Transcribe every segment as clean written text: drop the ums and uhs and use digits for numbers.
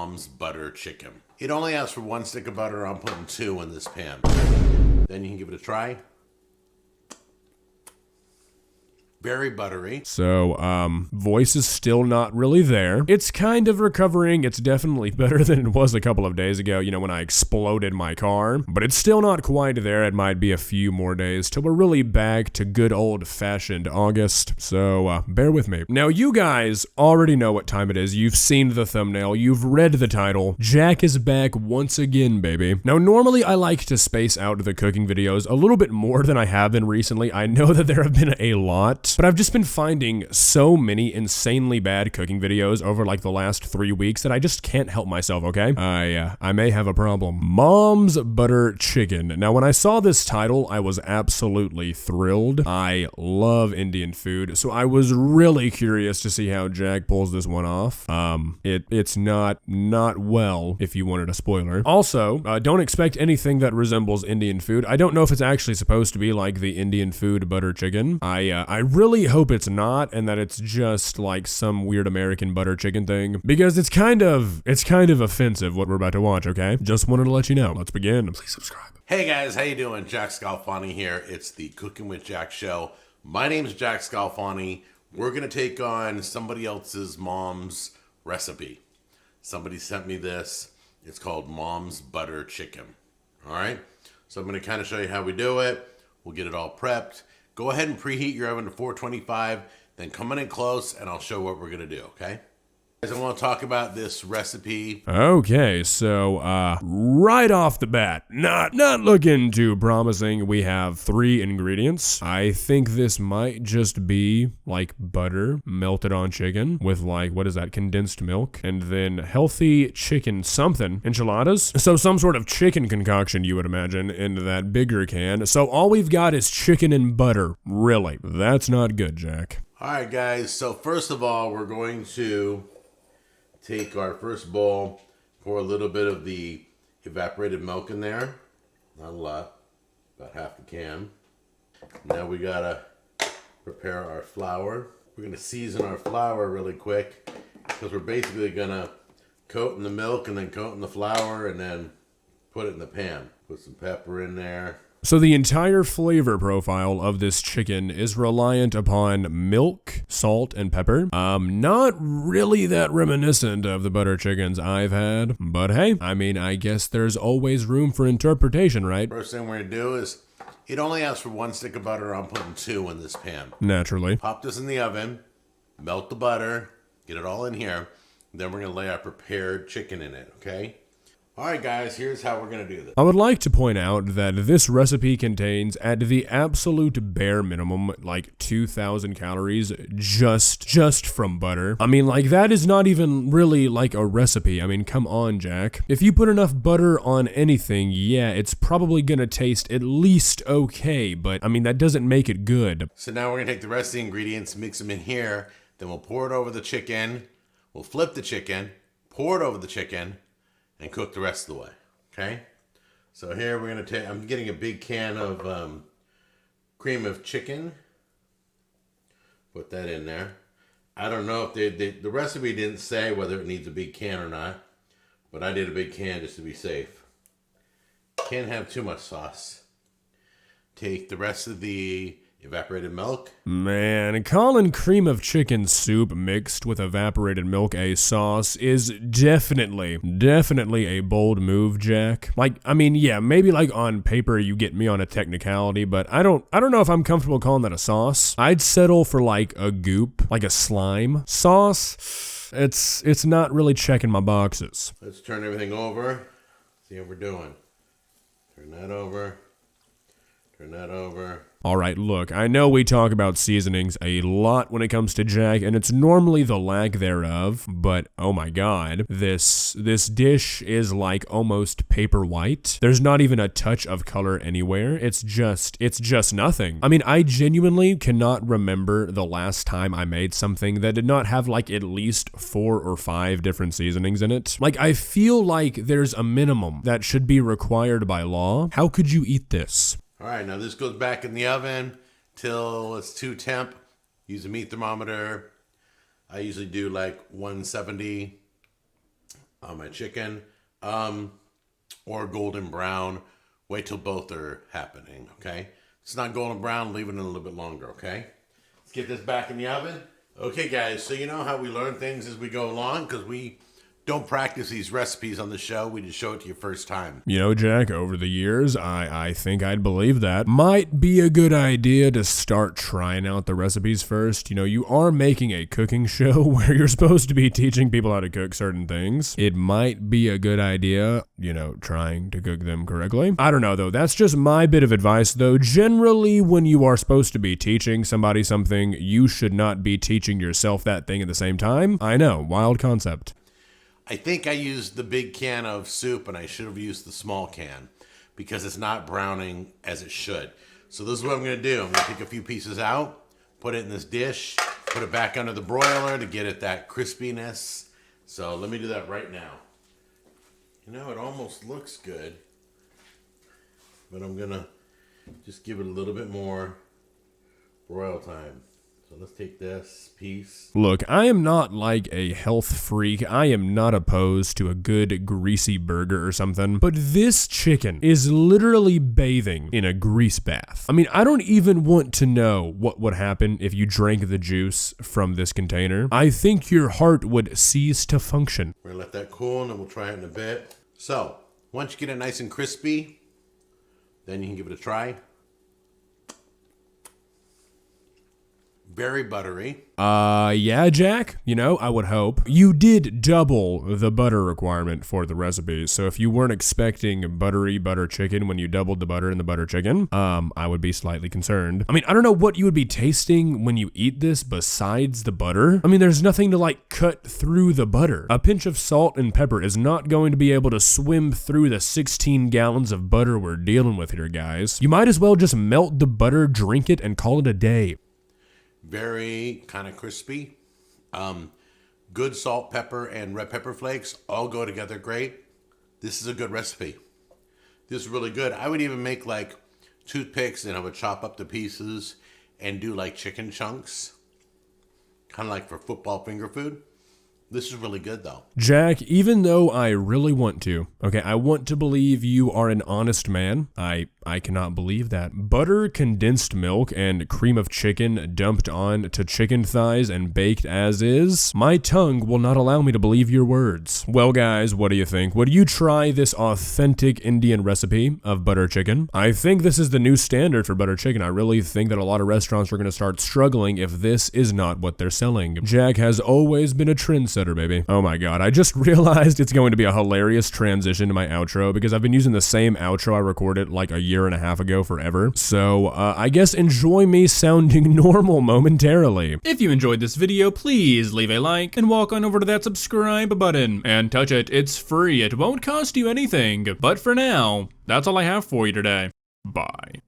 mom's butter chicken. It only asks for 1 stick of butter. I'm putting 2 in this pan. Then you can give it a try. Very buttery. So, voice is still not really there. It's kind of recovering. It's definitely better than it was a couple of days ago, you know, when I exploded my car. But it's still not quite there. It might be a few more days till we're really back to good old-fashioned August. So, bear with me. Now, you guys already know what time it is. You've seen the thumbnail. You've read the title. Jack is back once again, baby. Now, normally I like to space out the cooking videos a little bit more than I have been recently. I know that there have been a lot. But I've just been finding so many insanely bad cooking videos over like the last 3 weeks that I just can't help myself, okay? I may have a problem. Mom's butter chicken. Now, when I saw this title, I was absolutely thrilled. I love Indian food, so I was really curious to see how Jack pulls this one off. It's not well, if you wanted a spoiler. Also, don't expect anything that resembles Indian food. I don't know if it's actually supposed to be like the Indian food butter chicken. I really hope it's not, and that it's just like some weird American butter chicken thing, because it's kind of offensive what we're about to watch, okay? Just wanted to let you know. Let's begin. Please subscribe. Hey guys, how you doing? Jack Scalfani here. It's the Cooking with Jack show. My name is Jack Scalfani. We're going to take on somebody else's mom's recipe. Somebody sent me this. It's called Mom's Butter Chicken. All right? So I'm going to kind of show you how we do it. We'll get it all prepped. Go ahead and preheat your oven to 425, then come in close and I'll show what we're gonna do, okay? Guys, I wanna talk about this recipe. Okay, so, right off the bat, not looking too promising, we have 3 ingredients. I think this might just be, like, butter melted on chicken with, like, what is that, condensed milk, and then healthy chicken something, enchiladas. So some sort of chicken concoction, you would imagine, into that bigger can. So all we've got is chicken and butter, really. That's not good, Jack. All right, guys, so first of all, we're going to take our first bowl, pour a little bit of the evaporated milk in there. Not a lot, about half the can. Now we gotta prepare our flour. We're gonna season our flour really quick because we're basically gonna coat in the milk and then coat in the flour and then put it in the pan. Put some pepper in there. So the entire flavor profile of this chicken is reliant upon milk, salt, and pepper. Not really that reminiscent of the butter chickens I've had, but hey, I mean, I guess there's always room for interpretation, right? First thing we're gonna do is, it only asks for 1 stick of butter. I'm putting 2 in this pan. Naturally. Pop this in the oven, melt the butter, get it all in here. Then we're gonna lay our prepared chicken in it, okay? All right, guys, here's how we're going to do this. I would like to point out that this recipe contains, at the absolute bare minimum, like 2,000 calories just from butter. I mean, like, that is not even really like a recipe. I mean, come on, Jack. If you put enough butter on anything, yeah, it's probably going to taste at least okay, but I mean, that doesn't make it good. So now we're going to take the rest of the ingredients, mix them in here, then we'll pour it over the chicken, we'll flip the chicken, pour it over the chicken, and cook the rest of the way, okay? So here we're gonna take, I'm getting a big can of cream of chicken. Put that in there. I don't know if the recipe didn't say whether it needs a big can or not, but I did a big can just to be safe. Can't have too much sauce. Take the rest of the evaporated milk. Man, calling cream of chicken soup mixed with evaporated milk a sauce is definitely a bold move, Jack. Like, I mean, yeah, maybe like on paper you get me on a technicality, but I don't know if I'm comfortable calling that a sauce. I'd settle for like a goop, like a slime. Sauce, it's not really checking my boxes. Let's turn everything over. See how we're doing. Turn that over. Turn that over. All right, look, I know we talk about seasonings a lot when it comes to Jack, and it's normally the lack thereof, but oh my god, this dish is like almost paper white. There's not even a touch of color anywhere. It's just nothing. I mean, I genuinely cannot remember the last time I made something that did not have like at least 4 or 5 different seasonings in it. Like, I feel like there's a minimum that should be required by law. How could you eat this? All right, now this goes back in the oven till it's 2 temp. Use a meat thermometer. I usually do like 170. on my chicken, or golden brown. Wait till both are happening, okay? If it's not golden brown, leave it in a little bit longer, okay? Let's get this back in the oven. Okay, guys, so you know how we learn things as we go along, because we don't practice these recipes on the show. We just show it to you first time. You know, Jack, over the years, I think I'd believe that. Might be a good idea to start trying out the recipes first. You know, you are making a cooking show where you're supposed to be teaching people how to cook certain things. It might be a good idea, you know, trying to cook them correctly. I don't know, though. That's just my bit of advice, though. Generally, when you are supposed to be teaching somebody something, you should not be teaching yourself that thing at the same time. I know, wild concept. I think I used the big can of soup and I should have used the small can because it's not browning as it should. So this is what I'm going to do. I'm going to take a few pieces out, put it in this dish, put it back under the broiler to get it that crispiness. So let me do that right now. You know, it almost looks good, but I'm going to just give it a little bit more broil time. So let's take this piece. Look, I am not like a health freak. I am not opposed to a good greasy burger or something, but this chicken is literally bathing in a grease bath. I mean, I don't even want to know what would happen if you drank the juice from this container. I think your heart would cease to function. We're gonna let that cool and then we'll try it in a bit. So, once you get it nice and crispy, then you can give it a try. Very buttery. Yeah, Jack, you know, I would hope. You did double the butter requirement for the recipe, so if you weren't expecting buttery butter chicken when you doubled the butter in the butter chicken, I would be slightly concerned. I mean, I don't know what you would be tasting when you eat this besides the butter. I mean, there's nothing to, like, cut through the butter. A pinch of salt and pepper is not going to be able to swim through the 16 gallons of butter we're dealing with here, guys. You might as well just melt the butter, drink it, and call it a day. Very kind of crispy. Good salt, pepper, and red pepper flakes all go together great. This is a good recipe. This is really good. I would even make like toothpicks and I would chop up the pieces and do like chicken chunks. Kind of like for football finger food. This is really good though. Jack, even though I really want to, okay, I want to believe you are an honest man. I cannot believe that. Butter, condensed milk, and cream of chicken dumped on to chicken thighs and baked as is. My tongue will not allow me to believe your words. Well, guys, what do you think? Would you try this authentic Indian recipe of butter chicken? I think this is the new standard for butter chicken. I really think that a lot of restaurants are going to start struggling if this is not what they're selling. Jack has always been a trendsetter, baby. Oh my god, I just realized it's going to be a hilarious transition to my outro because I've been using the same outro I recorded like a year and a half ago forever. So, I guess enjoy me sounding normal momentarily. If you enjoyed this video, please leave a like and walk on over to that subscribe button and touch it. It's free. It won't cost you anything. But for now, that's all I have for you today. Bye.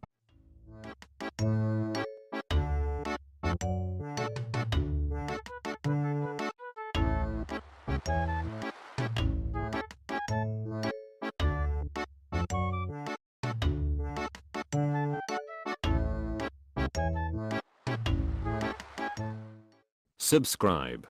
Subscribe.